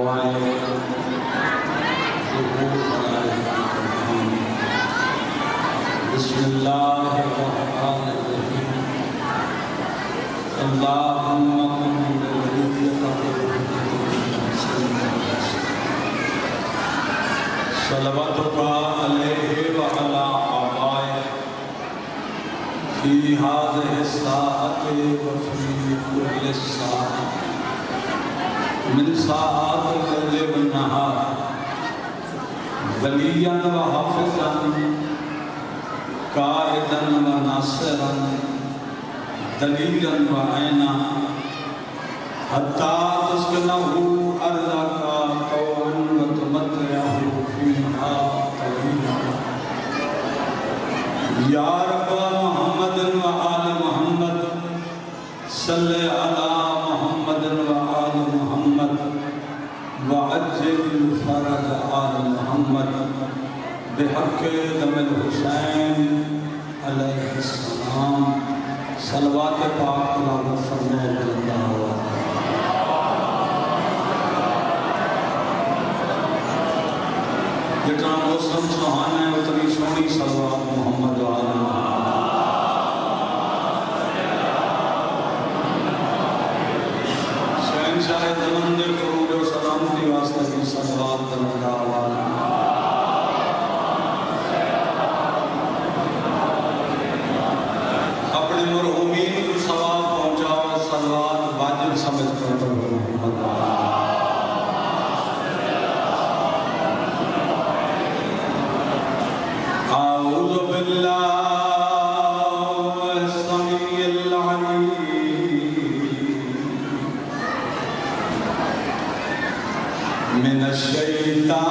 دعائیں بسم اللہ الرحمن الرحیم اللہم من صلواتک علیہ وعلی آبائے فی هذه الساعة وفی كل ساعة من ساعات الليل والنهار ولیاً وحافظاً قائداً وناصراً دلیلاً وعینا حتى تسكنه أرضك طوعاً وتمتعه فيها طويلاً یا رب محمد وآل محمد صلی علی محمد وآل محمد وعجل فرج آل محمد بحق دم الحسین علیہ السلام صلوات پاک تلاوت فرمائے اللہ جتنا موسم سہانا ہے اتنی سونی صلوات محمد وآل شہنشاہ زمن دے خروج و سلامتی واسطہ کی صلوات اللہ اپنے مرحومین کو ثواب پہنچاؤ صلوات واجب سمجھ کر پڑھو محمد اعوذ باللہ السمیع العلیم من الشیطان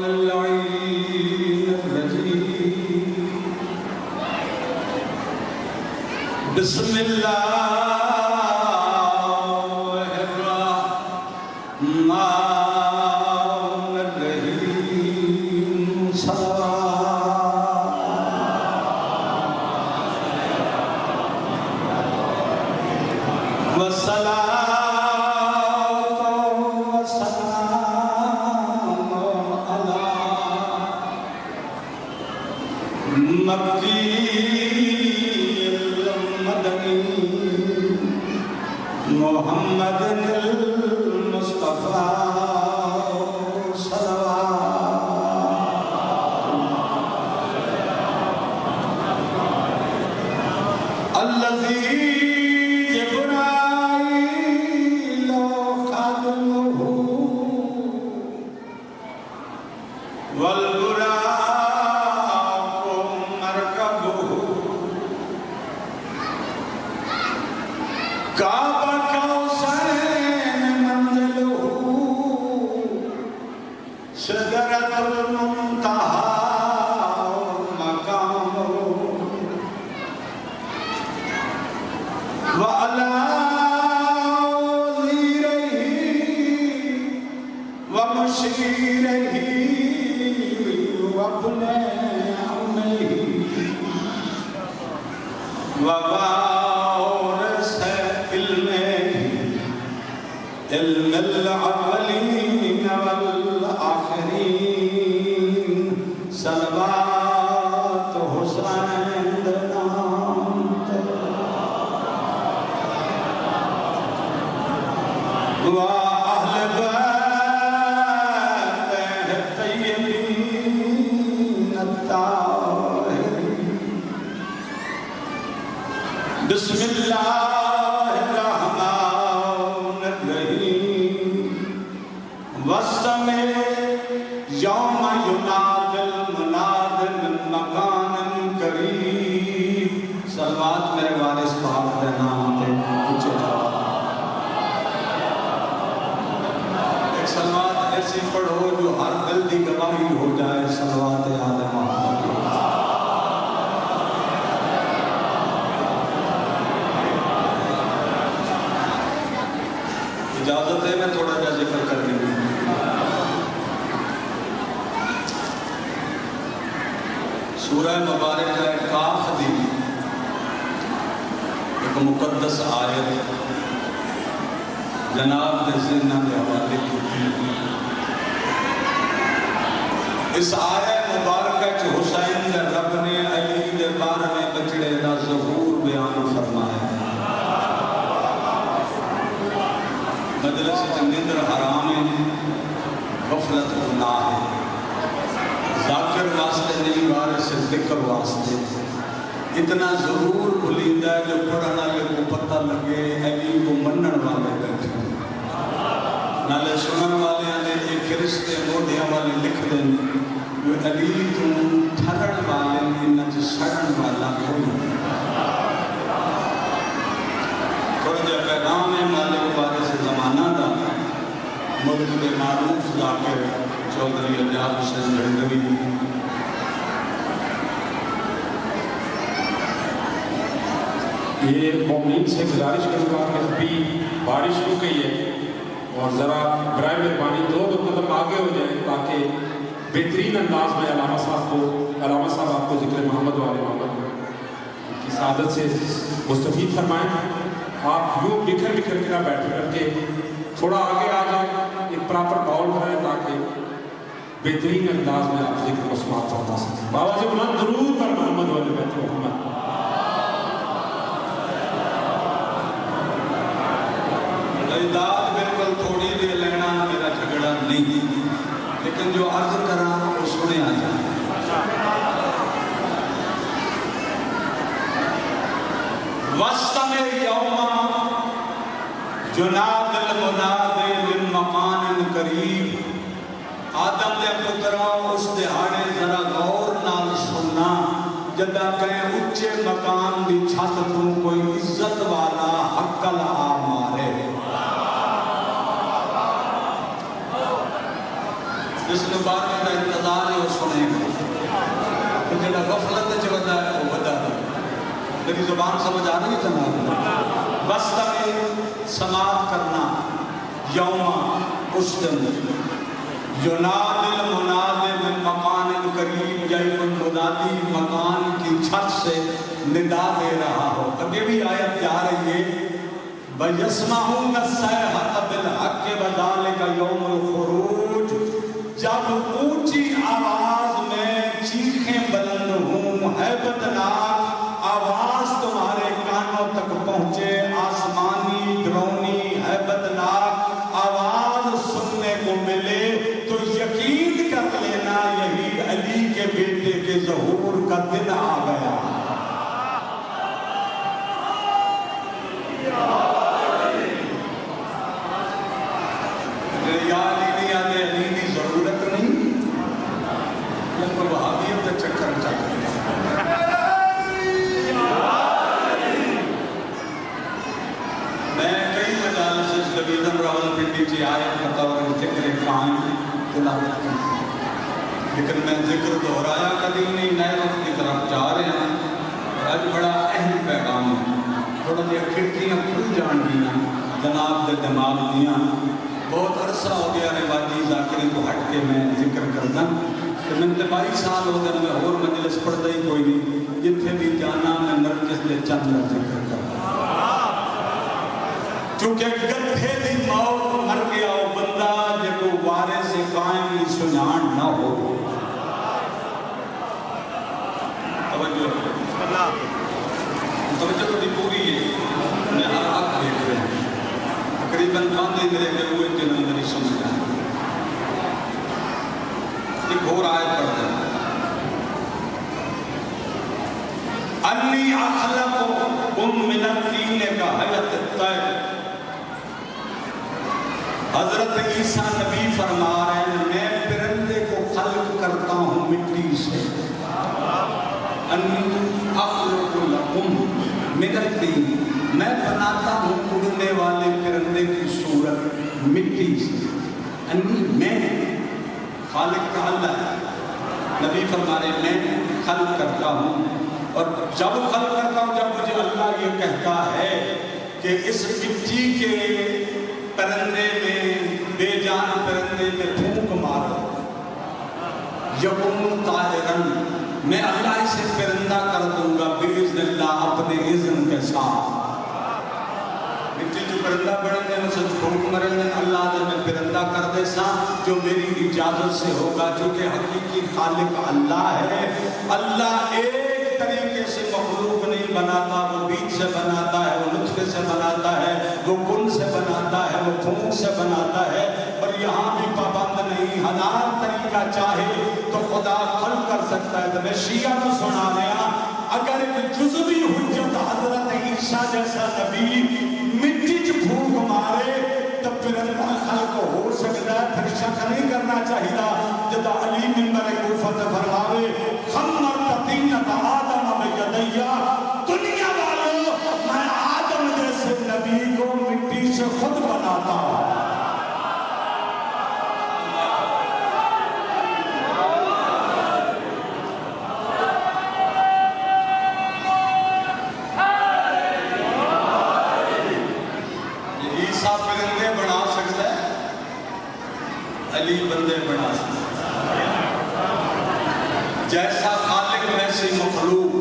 اللعین الرجیم بسم اللہ محمد المصطفیٰ صلوات الذی جبرائیل خادمہ والبراق مرکبہ کعبہ شجرۃ المنتہی مقام وعلی وزیرہ ومشیرہ وابن عمہ ووارث علم الاولین والآخرین صلوات حسین نام وأهل بيته الطيبين الطاهرين بسم الله الرحمن الرحيم والسمع يوم ينادي المناد من مكان قريب صلوات میرے وارث پاک کے نام پہ پوچھے جاؤ ایک صلوات ایسی پڑھو جو ہر دل دی گواہی ہو جائے صلوات آل محمد اجازت ہے میں تھوڑا جا ذکر کر دوں سورہ مبارکہ کاف دی ایک مقدس آیت جناب دے ذہنہ دے حوالے کی اس آیہ مبارکہ چ حسین دے رب نے علی دے 12ویں بچڑے دا ظہور بیان فرمایا مجلس چ نیندر حرام ہے غفلت گناہ ہے ذاکر واسطے نہیں وارث ذکر واسطے اتنا ضرور بھلیندہ ہے جو پڑھن والے کو پتہ لگے علی کو منن والے بیٹھے نالے سنن والے نے ایک فرشتے موڈیاں والے لکھ دیں جو علی تو ٹھرن والے انہاں چ سڑن والا کوئی تھوڑا جا پیغام ہے مالک وارث زمانہ دا ملک کے معروف ذاکر چودھری الیاس حسین گنگوی یہ مومنین سے گزارش کروں گا کہ ابھی بارش رک گئی ہے اور ذرا برائے مہربانی دو قدم آگے ہو جائیں تاکہ بہترین انداز میں علامہ صاحب آپ کو ذکر محمد والے محمد کی سعادت سے مستفید فرمائیں آپ یوں بکھر بکھر کے نہ بیٹھ کر کے تھوڑا آگے آ جائیں ایک پراپر باؤل کریں تاکہ بہترین انداز میں آپ ذکر کو سماعت فرما سکیں بابا جی بلند درود پر محمد والے بیت محمد اجداد بالکل تھوڑی دے لینا میرا جھگڑا نہیں لیکن جو عرض کرنا وہ سنے آ جائے وَاسْتَمِعْ يَوْمًا جُنَادِ الْمُنَادِ لِلْمَقَانِ الْقَرِيبِ آدم دے پتروں اس دہاڑے ذرا غور نال سننا جدا کہیں اچھے مکان دی چھت تو کوئی عزت والا حقل آ مارے جس نے بارے کا انتظار ہے وہ سنے گا جڑا غفلت جو ودا ہے وہ ودا ہے میری زبان سمجھ آ رہی ہے جناب وسط میں سماعت کرنا یوما اس دن یناد المناد من مکان قریب یا کوئی منادی مکان کی چھت سے ندا دے رہا ہو اب یہ بھی آیت جا رہی ہے وَيَسْمَعُونَ الصَّيْحَةَ بِالْحَقِّ وَذَلِكَ يَوْمُ الْخُرُوجِ جب اونچی آواز میں چیخیں بلند ہوں ہیبت ناک آواز تمہارے کانوں تک پہنچے آسمانی ڈرونی ہیبت ناک آواز سننے کو ملے تو یقین کر لینا یہی علی کے بیٹے کے ظہور کا دن آ گیا لیکن میں ذکر دہرایا کبھی نہیں نئے وقت کی طرف جا رہے ہیں اور آج بڑا اہم پیغام ہے تھوڑا دیا کھڑکیاں کھل جان گیا جناب دے دماغ دیا بہت عرصہ ہو گیا رواجی ذاکری کو ہٹ کے میں ذکر کرتا کہ میں 22 سال ہو گئے میں اور مجلس پڑھتا ہی کوئی نہیں جتنے بھی جانا میں نرجس دے چند ذکر کرتا چونکہ گدھے دی موت مر گیا وہ بندہ جب وہ وارے سے قائم کی سنان نہ ہو توجہ تو پوری ہے میں ہر حق دیکھ رہے ہیں تقریباً باندھے میرے گروے کے اندر ہی سمجھ آئے ایک اور آیت پڑھتے ہیں انی اخلقکم من الطین کا حیت الطیر حضرت عیسیٰ نبی فرما رہے ہیں میں پرندے کو خلق کرتا ہوں مٹی سے انی اخلق لکم من الطین میں بناتا ہوں اڑنے والے پرندے کی صورت مٹی سے انی میں خالق کا اللہ ہے نبی فرما رہے ہیں میں خلق کرتا ہوں اور جب خلق کرتا ہوں جب مجھے اللہ یہ کہتا ہے کہ اس مٹی کے پرندے میں بے جان پرندے میں پھونک مارو یقوم طاہرن میں اللہ اسے پرندہ کر دوں گا باذن اللہ اپنے اذن کے ساتھ مٹی جو پرندہ بڑھنے میں سے پھونک مرن اللہ نے میں پرندہ کر دے سا جو میری اجازت سے ہوگا، چونکہ حقیقی خالق اللہ ہے۔ اللہ ایک طریقے سے مخلوق نہیں بناتا، وہ بیج سے بناتا ہے، وہ نطفے سے بناتا ہے، وہ کن سے بناتا ہے، وہ پھونک سے بناتا ہے، اور یہاں بھی پابند نہیں، ہزار طریقہ چاہے تو خدا خلق کر سکتا ہے۔ تو میں شیعہ کو سنا دیا، اگر ایک جزوی حجت حضرت عیسیٰ جیسا نبی مٹی چ پھونک مارے تو پھر اللہ خلق ہو سکتا ہے، پھر شک نہیں کرنا چاہیے۔ جب علی منبر کوفہ فرماوے خمرت طینۃ آدم بیدیا، دنیا والوں میں آدم جیسے نبی کو مٹی سے خود بناتا ہوں۔ عیسیٰ پرندے بنا سکتا ہے، علی بندے بنا سکتا ہے۔ جیسا خالق ویسی مخلوق،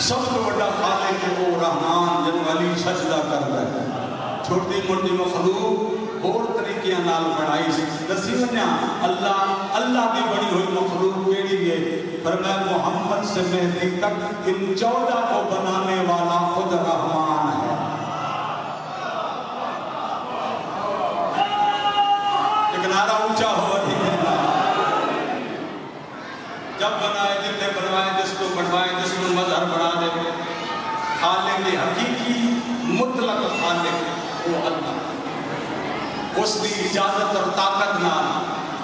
سب تو بڑا خالق وہ رحمان جن علی سجدہ کر رہا ہے۔ چھوٹی موٹی مخلوق اور طریقے نال بنائی سی دسی ونیا اللہ دی بڑی ہوئی مخلوق کیڑی ہے؟ فرمایا محمد سے مہدی تک ان 14 کو بنانے والا خود رحمان ہے۔ نعرہ اونچا ہوا ٹھیک ہے۔ جب بنائے جتنے بنوائے، جس کو بنوائے، جس کو مظہر بنا دے، خالق حقیقی مطلق خالق وہ اللہ، اس کی اجازت اور طاقت نہ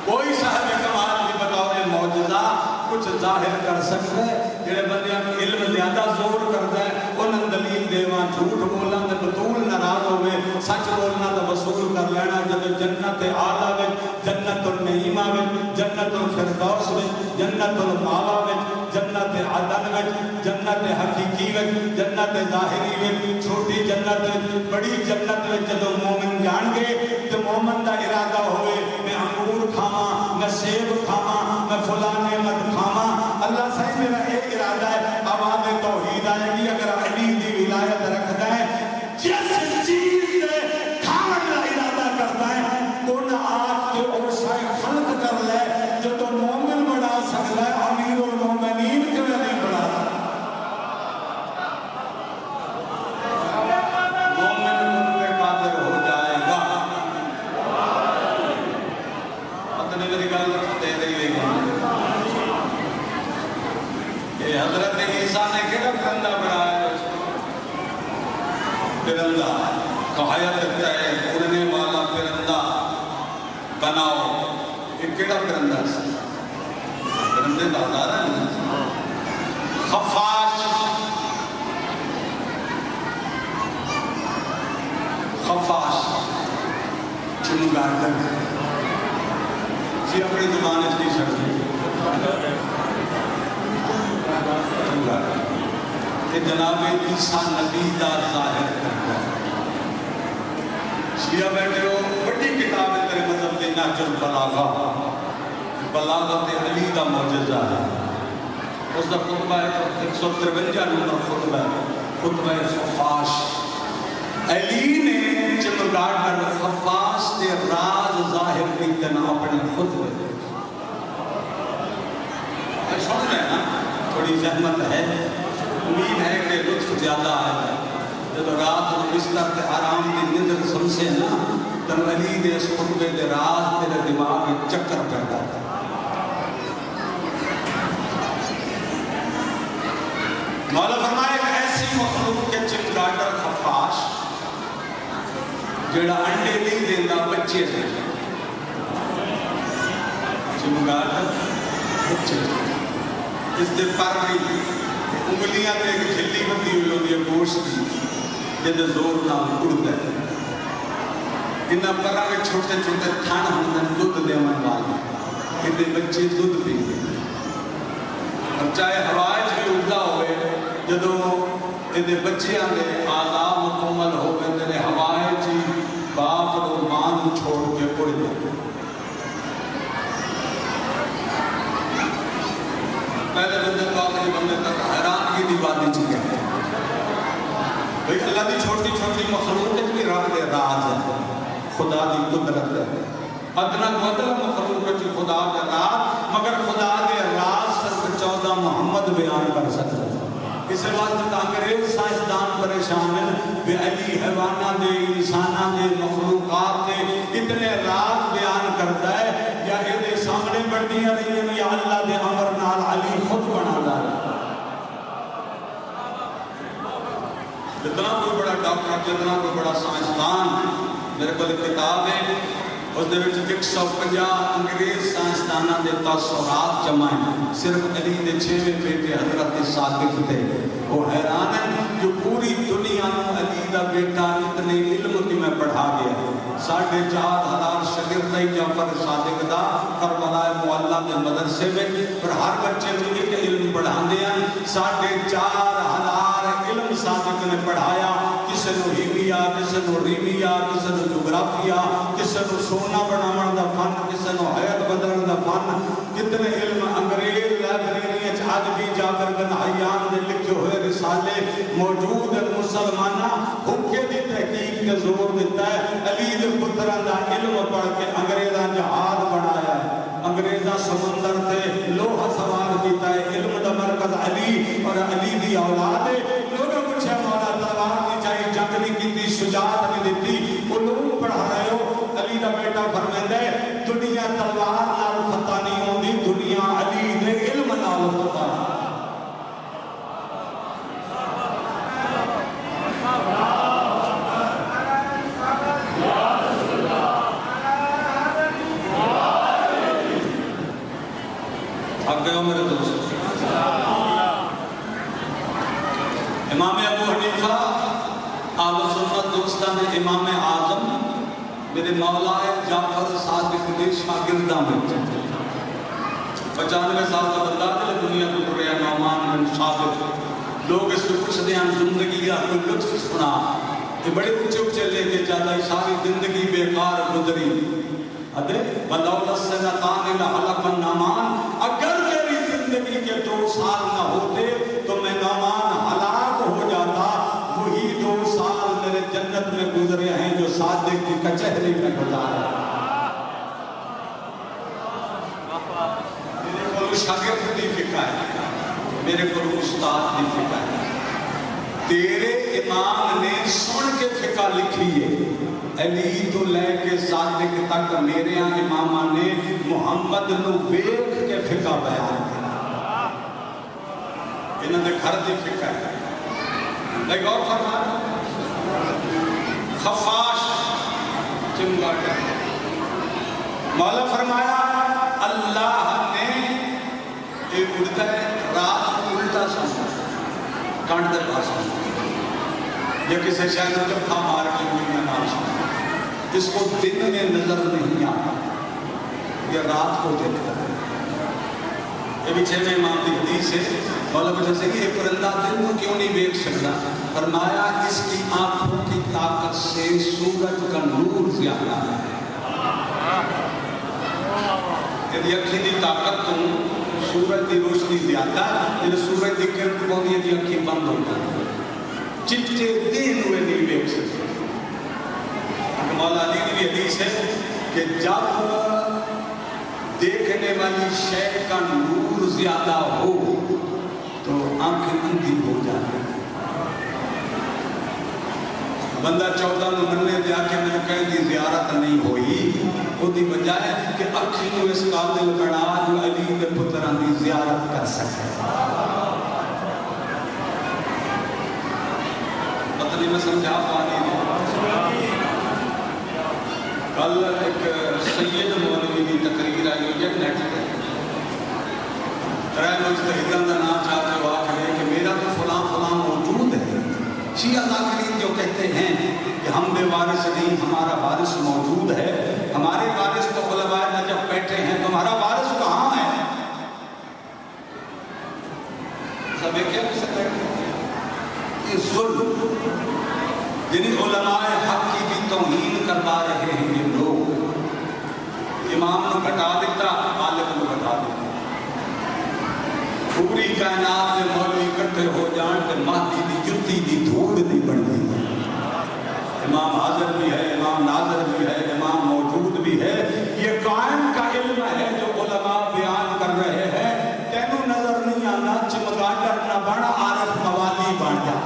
کوئی صاحب کمال کی بطور معجزہ کچھ ظاہر کر سکتا ہے۔ جڑے بندے علم زیادہ زور کرتا ہے انہوں دلیل دیواں، جھوٹ بولنا تے بطول ناراض ہوئے، سچ بولنا تے وصول کر لینا۔ جب جنت اعلیٰ وچ، جنت النعیم وچ، جنت الفردوس وچ، جنت الماوا وچ، جنت عدن وچ، جنت حقیقی وچ، جنت ظاہری وچ، چھوٹی جنت وچ، بڑی جنت وچ جدوں مومن جان گے تے مومن دا ارادہ ہوئے میں انگور کھاواں، میں سیب کھاواں، میں فلاں نعمت کھاواں، اللہ صحیح میرا ایک ارادہ ہے، آواز توحید آئے گی۔ اگر علی دی ولایت رکھتا ہے، جس چیز دے کھان کا ارادہ کرتا ہے ان آج کے اوشائے خلق کر لے جو تو مومن بنا سکتا ہے، امیر المومنین کے میں نہیں بنا سکتا۔ مومن ان پہ قادر ہو جائے گا۔ اپنے میری گل دے رہی ہے کہ حضرت عیسیٰ نے کہا پرندہ بنایا ہے، پرندہ کہایا کرتا ہے اڑنے والا پرندہ بناؤ۔ یہ کیڑا پرندہ ہے؟ پرندے دادار ہیں، خفاش، خفاش چنگاٹر جی اپنی زبان اس کی شکل کہ جناب عیسیٰ نبی دا ظاہر کرتا ہے۔ شیعہ بیٹھے ہو بڑی کتاب ہے تیرے مذہب کے نہج البلاغہ، بلاغت علی دا معجزہ ہے۔ اس دا خطبہ ہے 153 نمبر خطبہ ہے، خطبہ خفاش۔ علی نے چمگاڑ کر خفاش کے راز ظاہر کیتے نا اپنے خطبے۔ سن رہے ہیں نا، تھوڑی زحمت ہے، امید ہے کہ لطف زیادہ ہے۔ جب رات کو بستر تے آرام دی نیند سمسے نا تو علی دے اس خطبے دے راز تیرے دماغ میں چکر پیدا ہے۔ مولا فرمائے ایک ایسی مخلوق کے چمگاٹر خفاش جڑا انڈے نہیں دینا بچے دے، چمگاٹر بچے دے، اس دے پر بھی انگلیاں تے ایک جھلی بندی ہوئی ہوئی ہے گوشت کی جدے زور نال اڑتا ہے۔ انہاں پراں میں چھوٹے چھوٹے تھن ہوندے دودھ دیون والے، اندے بچے دودھ پیندے، اور چاہے ہوا بھی اڑدا ہوئے جدوں اندے بچیاں دے آداب مکمل ہوئے تے ہوا جی باپ نو ماں نو چھوڑ کے اڑ جاندے۔ پہلے بندے تو آخری بندے تک حیرانگی دی وادی چ گئے بھئی اللہ دی چھوٹی چھوٹی مخلوق بھی رب دے راز ہے۔ خدا دی قدرت ہے ادنا کو ادنا مخلوق چ خدا دا راز مگر خدا دے راز صرف 14 محمد بیان کر سکتا ہے اس واسطے انگریز سائنسدان پریشان ہیں کہ علی حیواناں دے انساناں دے مخلوقات دے اتنے راز بیان کرتا ہے یا اے دے سامنے بڑھدیاں رہی یا اللہ دے امر نال علی خود بنا دا جتنا کوئی بڑا ڈاکٹر جتنا کوئی بڑا سائنسدان میرے کو کتاب ہے اس دے وچ 150 انگریز سائنسداناں دے تاثرات جمع ہیں صرف علی دے 6ویں بیٹے حضرت صادق تھے وہ حیران ہیں جو پوری دنیا میں علی دا بیٹا اتنے علم کی میں پڑھا گیا 4,500 شاگرد جعفر صادق دا کربلا معلی دے مدرسے میں پر ہر بچے کو ایک علم پڑھاندے ہیں 4,500 علم صادق نے پڑھایا کسی نو ہیمیا کسی نو ریمیا کسی نو جغرافیا کسی نو سونا بناون دا فن کسی نو حیات بدلن دا فن کتنے علم انگریز لائبریریاں چ اج بھی جابر بن حیان نے لکھے ہوئے رسالے موجود ہیں مسلماناں حکے دی تحقیق تے زور دیتا ہے علی دے پتراں دا علم پڑھ کے انگریزاں جہاد بنایا ہے انگریزاں سمندر تے لوہا سوار کیتا ہے علم دا مرکز علی اور علی دی اولاد ہے لوگوں پوچھا مولا تلوار نہیں چاہیے جنگ نہیں کیتی شجاعت نہیں دیتی علوم پڑھا رہے ہو علی دا بیٹا فرماندا ہے دنیا تلوار نال فتح نہیں ہوندی دنیا علی دے علم نال فتح میرے دوست امام ابو حنیفہ اہل سنت دوستان امام اعظم میرے مولا جعفر صادق کے شاگرداں میں 95 سال کا بندہ ہے دنیا کو ٹریا نعمان بن ثابت لوگ اس کو پوچھتے ہیں زندگی کا کوئی لطف سنا یہ بڑے اونچے اونچے لے کے جاتا ہے ساری زندگی بیکار گزری ادے بلولا سنتان لحلق النعمان اگر میری زندگی کے 2 سال نہ ہوتے تو میں نعمان ہلاک ہو جاتا وہی 2 سال میرے جنت میں گزرے ہیں جو صادق کی کچہری میں گزارے میرے کو شاگرد کی فکر ہے میرے کو استاد کی فکر ہے تیرے امام نے سن کے فقہ لکھی ہے علی تو لے کے صادق تک میرے امامہ نے محمد نو ویکھ کے فقہ بیان کیا انہوں نے گھر دی فقہ ہے لیکن اور فرمایا خفاش چمگا کر مولا فرمایا اللہ نے ایک اڑتا ہے رات الٹا سمجھا کانٹ دے پاس یا کسی شاید جب مار کے دنیا نام سمجھا اس کو دن میں نظر نہیں آتا یہ رات کو دیکھتا ہے یہ بھی 6 امام کی حدیث ہے مولا کو جیسے کہ یہ پرندہ دن کو کیوں نہیں دیکھ سکتا فرمایا اس کی آنکھوں کی طاقت سے سورج کا نور زیادہ ہے یعنی اکھی دی طاقت تو سورج دی روشنی زیادہ ہے سورج دی کرن کو دی اکھی بند ہو جاتی چٹے دن ہوئے نہیں دیکھ سکتے مولا علی کی حدیث ہے کہ جب دیکھنے والی شے کا نور زیادہ ہو تو آنکھیں اندھی ہو جاتی بندہ 14 مننے دے آکے میں نے کہیں دی زیارت نہیں ہوئی وہ دی وجہ ہے کہ اکھی کو اس قابل بنا جو علی کے پتران دی زیارت کر سکے پتہ نہیں میں سمجھا پانی نہیں کل ایک سید مولوی کی تقریر آئی ہوئی ہے نیٹ پہ رائے مجتہدان کا نام چاہتے ہو آخر ہے کہ میرا تو فلاں فلاں موجود ہے شیعہ ذاکرین جو کہتے ہیں کہ ہم بے وارث نہیں ہمارا وارث موجود ہے ہمارے وارث تو خلفائے نجف بیٹھے ہیں تمہارا وارث کہاں ہے سب ایک کیا کہہ سکتے ہیں یہ ظلم جنہیں علماء حق کی بھی توہین کروا رہے ہیں یہ لوگ امام نے بتا دیتا عالم نے بتا دیتا پوری کائنات میں مولوی اکٹھے ہو جان تے مہدی دی جتی دی دھوڑ نہیں بنتی امام حاضر بھی ہے، امام ناظر بھی ہے، امام موجود بھی ہے. یہ قائم کا علم ہے جو علماء بیان کر رہے ہیں. تینوں نظر نہیں آنا چمگاڈر نہ بن عارف موالی بن جا.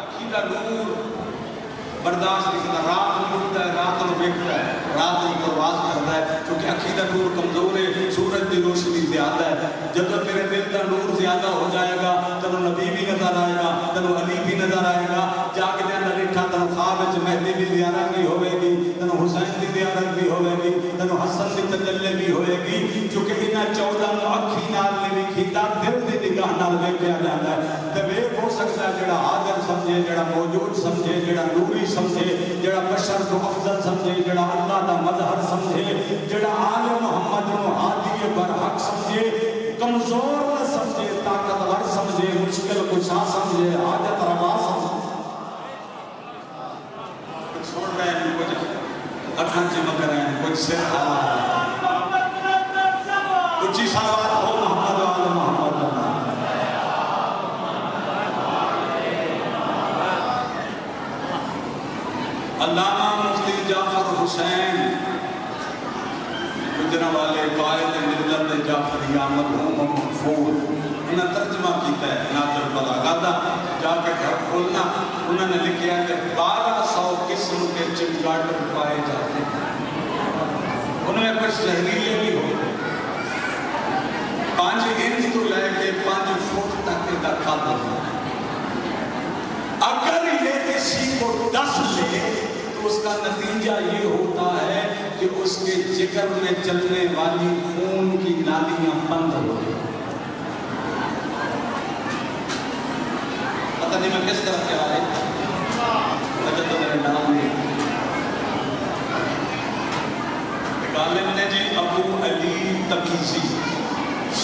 اکھی دا نور برداشت نہیں کرتا، رات میں اٹھتا ہے، رات میں بیٹھتا ہے، رات میں پرواز کرتا ہے، کیونکہ اکھی دا نور کمزور ہے، سورج دی روشنی زیادہ ہے. جب تیرے دل کا نور زیادہ ہو جائے گا تینوں نبی بھی نظر آئے گا، تینوں علی بھی نظر آئے گا. جاگدے نہ ریٹھا تینوں خواب وچ مہدی بھی زیارت بھی ہوئے گی، تینوں حسین دی زیارت بھی ہوئے گی، تینوں حسن دی تجلی بھی ہوئے گی. کیونکہ انہاں 14 نو اکھی نال نہیں کیتا، دل دی نگاہ نال ویکھیا جاندا ہے. تے ویکھ ہو سکتا ہے جڑا حاضر سمجھے، جڑا موجود سمجھے، جڑا نوری سمجھے، جڑا بشر کو افضل سمجھے، جڑا اللہ دا مظہر سمجھے، جڑا آل محمد نو ہادی برحق سمجھے، کمزور نہ سمجھے، طاقتور سمجھے، مشکل کشا سمجھے، حاجت روا سمجھے. کچھ سن رہے ہیں، کچھ اکھاں چمک رہے ہیں، کچھ سر ہلا رہے ہیں. کچھ ہی صلوات ہو محمد و آل محمد. علامہ مفتی جعفر حسین گجرا والے قائد ملت جعفریہ مرحوم مغفور، انہوں نے ترجمہ کیتا ہے ناظر البلاغہ. جا کے گھر کھولنا، انہوں نے لکھیا کہ 1200 قسم کے چمگاڈر پائے جاتے ہیں. انہوں نے کچھ زہریلے بھی ہو، 5 انچ تو لے کے 5 فٹ تک کا قدر. اگر یہ کسی کو 10 لے تو اس کا نتیجہ یہ ہوتا ہے کہ اس کے جگر میں چلنے والی خون کی نالیاں بند ہو گئی. پتہ نہیں میں کس طرح کیا ہے، اگر تو میرے نام نہیں. ایک عالم نے جی ابو علی تقیزی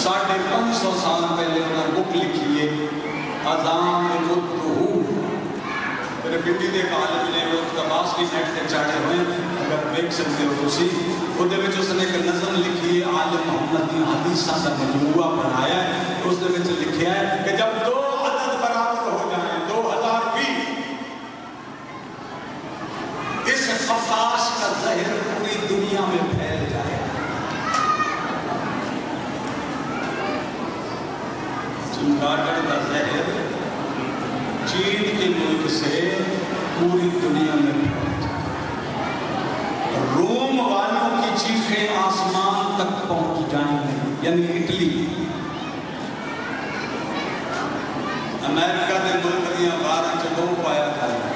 550 سال پہلے انہوں نے بک لکھی ہے اذان مدعو. میرے بیٹی دے عالم نے وہ اقتباس بھی نیٹ تے چاڑے ہوئے، اگر دیکھ سکتے ہو تسی. وہ دے وچ اس نے ایک نظم لکھی ہے عالم محمد دی حدیثاں دا مجموعہ بنایا ہے. اس دے وچ لکھیا ہے کہ جب 2 عدد برابر ہو جائیں 2020 اس خفاش کا زہر پوری دنیا میں پھیل جائے. چمگاڈر کا زہر چین کے ملک سے پوری دنیا میں پھیل جائے. روم والوں کی چیخیں آسمان تک پہنچ جائیں گی، یعنی اٹلی. امریکہ کے ملک دیا 12 جگہوں پایا جائے گا،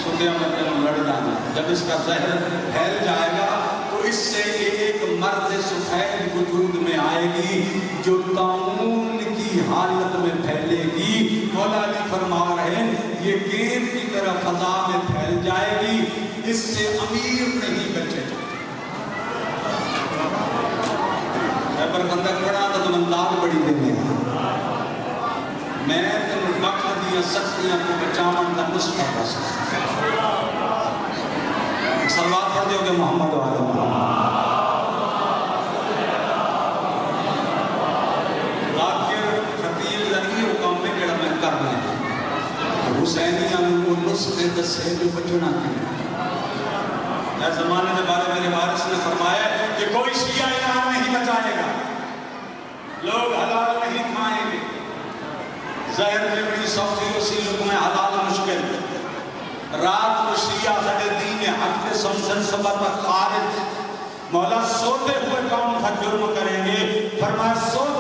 سدھیا میں لڑ جانا. جب اس کا زہر پھیل جائے گا تو اس سے ایک مرد سفید وجود میں آئے گی جو طاعون کی حالت میں پھیلے گی. مولا علی فرما رہے ہیں یہ گیند کی طرح فضا میں پھیل جائے گی، اس سے امیر نہیں بچے. خیبر خندق پڑھا تو انداز بڑی دیں گے. میں تم وقت دیا سختیاں کو بچاون کا نسخہ بس. صلوات پڑھ دیو کہ محمد و آل محمد. حسینیاں کو نسخے دسے جو بچنا کیا. اس زمانے کے بارے میرے وارث نے فرمایا کہ کوئی شیعہ ایران نہیں بچائے گا، لوگ حلال نہیں کھائیں گے. ظاہر میں بڑی سوچی اسی لوگ میں حلال مشکل. رات کو شیعہ سڑے دین حق کے سمسن سبا پر خارج. مولا سوتے ہوئے کون سا جرم کریں گے؟ فرمایا سوتے